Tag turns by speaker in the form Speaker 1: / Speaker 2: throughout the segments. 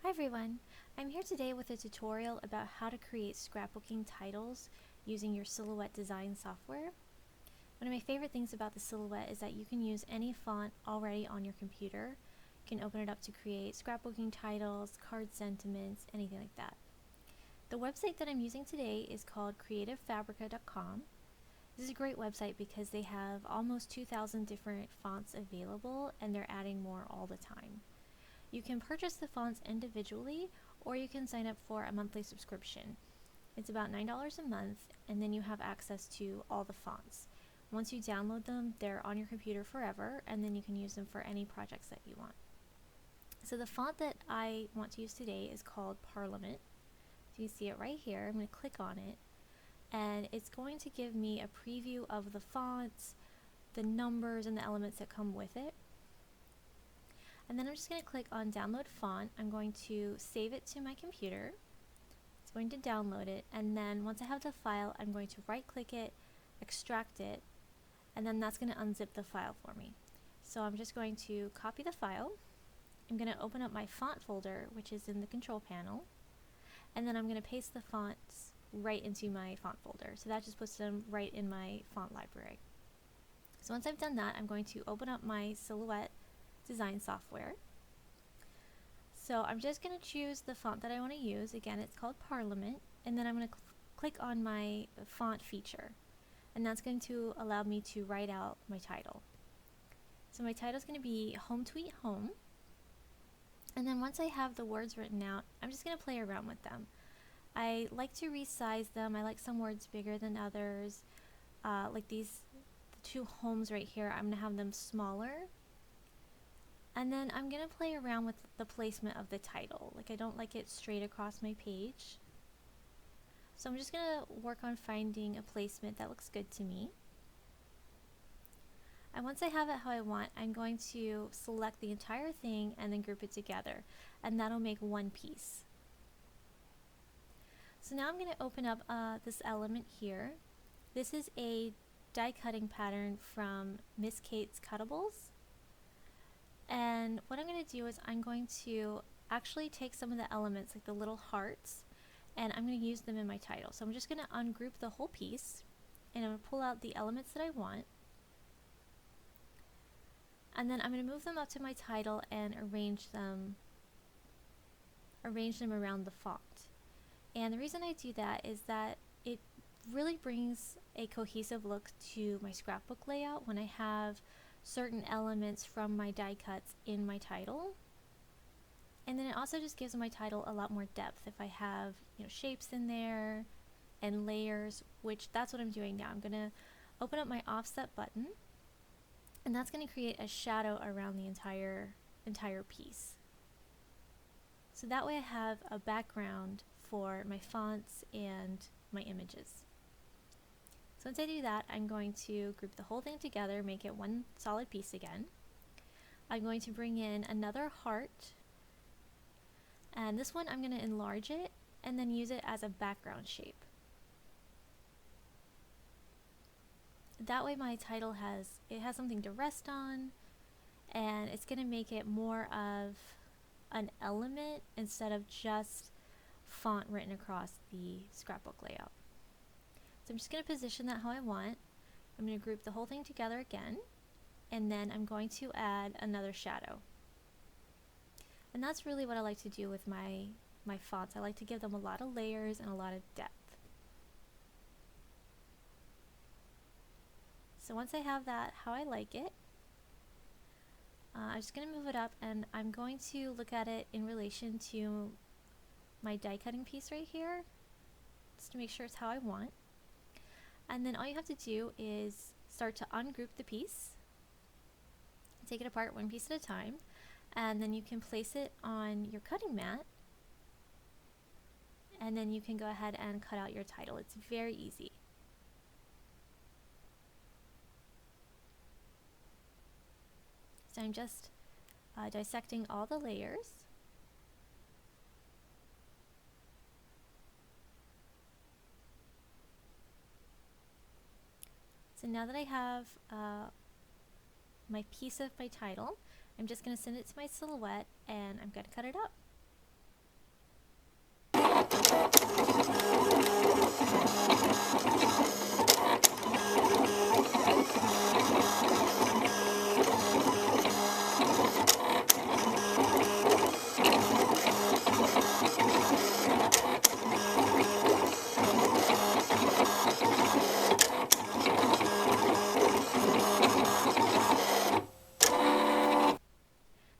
Speaker 1: Hi everyone, I'm here today with a tutorial about how to create scrapbooking titles using your Silhouette design software. One of my favorite things about the Silhouette is that you can use any font already on your computer. You can open it up to create scrapbooking titles, card sentiments, anything like that. The website that I'm using today is called creativefabrica.com. This is a great website because they have almost 2,000 different fonts available and they're adding more all the time. You can purchase the fonts individually, or you can sign up for a monthly subscription. It's about $9 a month, and then you have access to all the fonts. Once you download them, they're on your computer forever, and then you can use them for any projects that you want. So the font that I want to use today is called Parliament. So you see it right here. I'm going to click on it, and it's going to give me a preview of the fonts, the numbers, and the elements that come with it. And then I'm just going to click on download font. I'm going to save it to my computer. It's going to download it, and then once I have the file, I'm going to right click it, extract it, and then that's going to unzip the file for me. So I'm just going to copy the file. I'm going to open up my font folder, which is in the control panel, and then I'm going to paste the fonts right into my font folder. So that just puts them right in my font library. So once I've done that, I'm going to open up my Silhouette design software. So I'm just going to choose the font that I want to use. Again, it's called Parliament, and then I'm going to click on my font feature, and that's going to allow me to write out my title. So my title is going to be Home Tweet Home, and then once I have the words written out, I'm just going to play around with them. I like to resize them. I like some words bigger than others. Like these two homes right here, I'm going to have them smaller. And then I'm going to play around with the placement of the title. Like, I don't like it straight across my page. So I'm just going to work on finding a placement that looks good to me. And once I have it how I want, I'm going to select the entire thing and then group it together. And that'll make one piece. So now I'm going to open up this element here. This is a die cutting pattern from Miss Kate's Cuttables. And what I'm going to do is I'm going to actually take some of the elements, like the little hearts, and I'm going to use them in my title. So I'm just going to ungroup the whole piece, and I'm going to pull out the elements that I want. And then I'm going to move them up to my title and arrange them around the font. And the reason I do that is that it really brings a cohesive look to my scrapbook layout when I have certain elements from my die cuts in my title. And then it also just gives my title a lot more depth if I have, shapes in there and layers, which that's what I'm doing now. I'm going to open up my offset button, and that's going to create a shadow around the entire piece. So that way I have a background for my fonts and my images. So once I do that, I'm going to group the whole thing together, make it one solid piece again. I'm going to bring in another heart, and this one I'm going to enlarge it and then use it as a background shape. That way my title has something to rest on, and it's going to make it more of an element instead of just font written across the scrapbook layout. So I'm just going to position that how I want. I'm going to group the whole thing together again, and then I'm going to add another shadow. And that's really what I like to do with my fonts. I like to give them a lot of layers and a lot of depth. So once I have that how I like it, I'm just going to move it up, and I'm going to look at it in relation to my die cutting piece right here, just to make sure it's how I want. And then all you have to do is start to ungroup the piece, take it apart one piece at a time, and then you can place it on your cutting mat, and then you can go ahead and cut out your title. It's very easy. So I'm just dissecting all the layers. So now that I have my piece of my title, I'm just going to send it to my Silhouette, and I'm going to cut it up.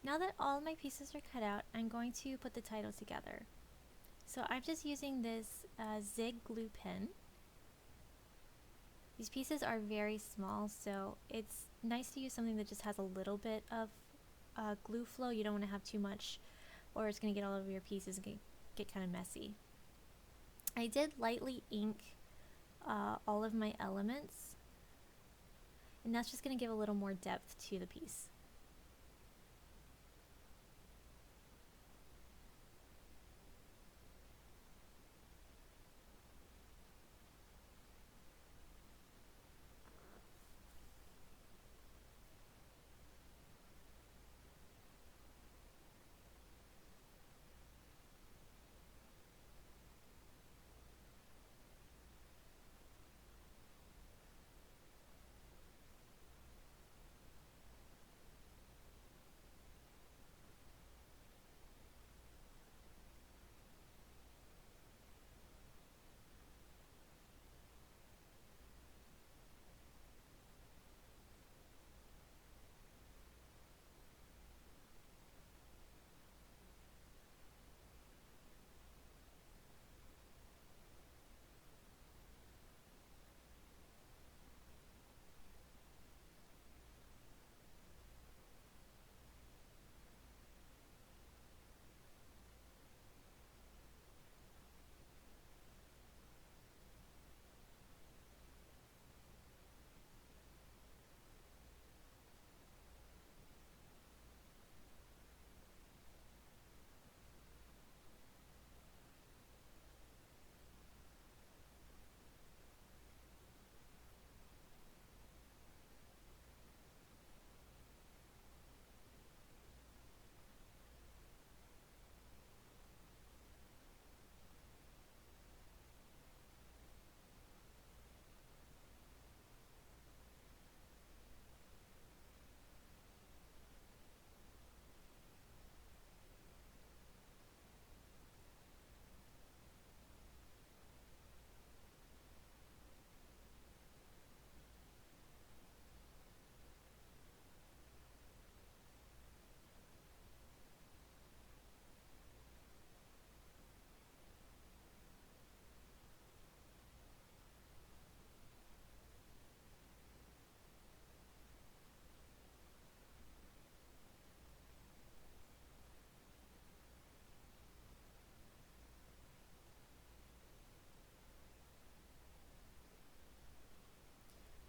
Speaker 1: Now that all my pieces are cut out, I'm going to put the title together. So I'm just using this Zig glue pen. These pieces are very small, so it's nice to use something that just has a little bit of glue flow. You don't want to have too much, or it's going to get all over your pieces and get kind of messy. I did lightly ink all of my elements, and that's just going to give a little more depth to the piece.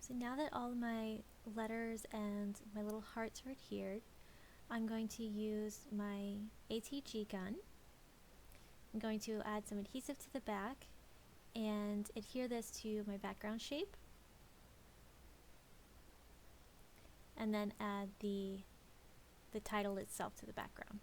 Speaker 1: So now that all my letters and my little hearts are adhered, I'm going to use my ATG gun. I'm going to add some adhesive to the back and adhere this to my background shape, and then add the title itself to the background.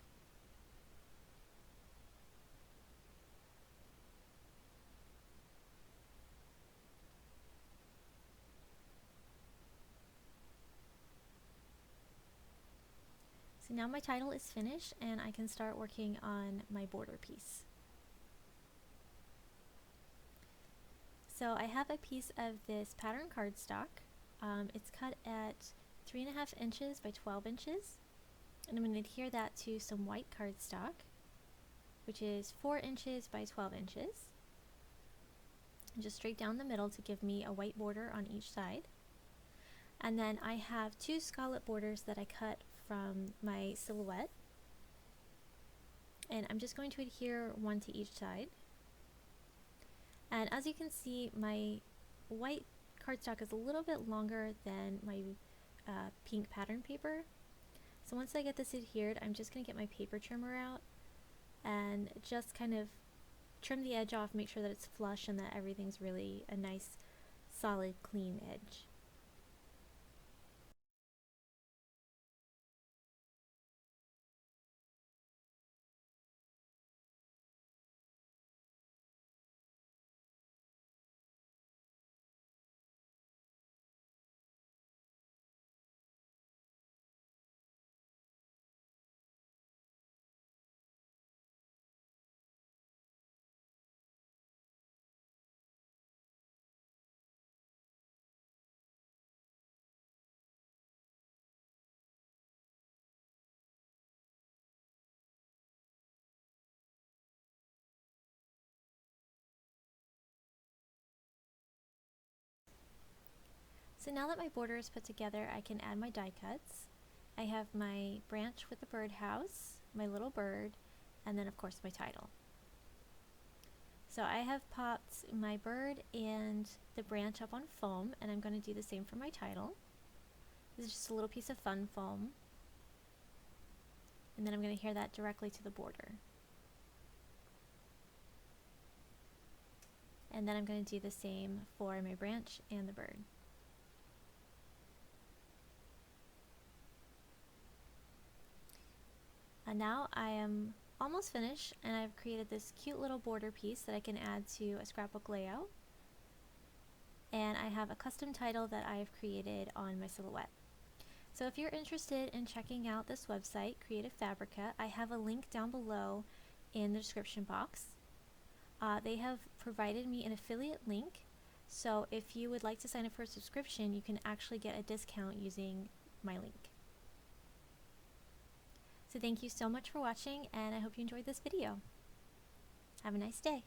Speaker 1: So now my title is finished and I can start working on my border piece. So I have a piece of this pattern cardstock. It's cut at 3.5 inches by 12 inches. And I'm going to adhere that to some white cardstock, which is 4 inches by 12 inches. And just straight down the middle to give me a white border on each side. And then I have 2 scallop borders that I cut from my silhouette. And I'm just going to adhere one to each side. And as you can see, my white cardstock is a little bit longer than my pink pattern paper. So once I get this adhered, I'm just going to get my paper trimmer out and just kind of trim the edge off, make sure that it's flush and that everything's really a nice, solid, clean edge. So now that my border is put together, I can add my die cuts. I have my branch with the birdhouse, my little bird, and then of course my title. So I have popped my bird and the branch up on foam, and I'm going to do the same for my title. This is just a little piece of fun foam. And then I'm going to adhere that directly to the border. And then I'm going to do the same for my branch and the bird. And now I am almost finished, and I've created this cute little border piece that I can add to a scrapbook layout. And I have a custom title that I've created on my silhouette. So if you're interested in checking out this website, Creative Fabrica, I have a link down below in the description box. They have provided me an affiliate link, so if you would like to sign up for a subscription, you can actually get a discount using my link. So thank you so much for watching, and I hope you enjoyed this video. Have a nice day.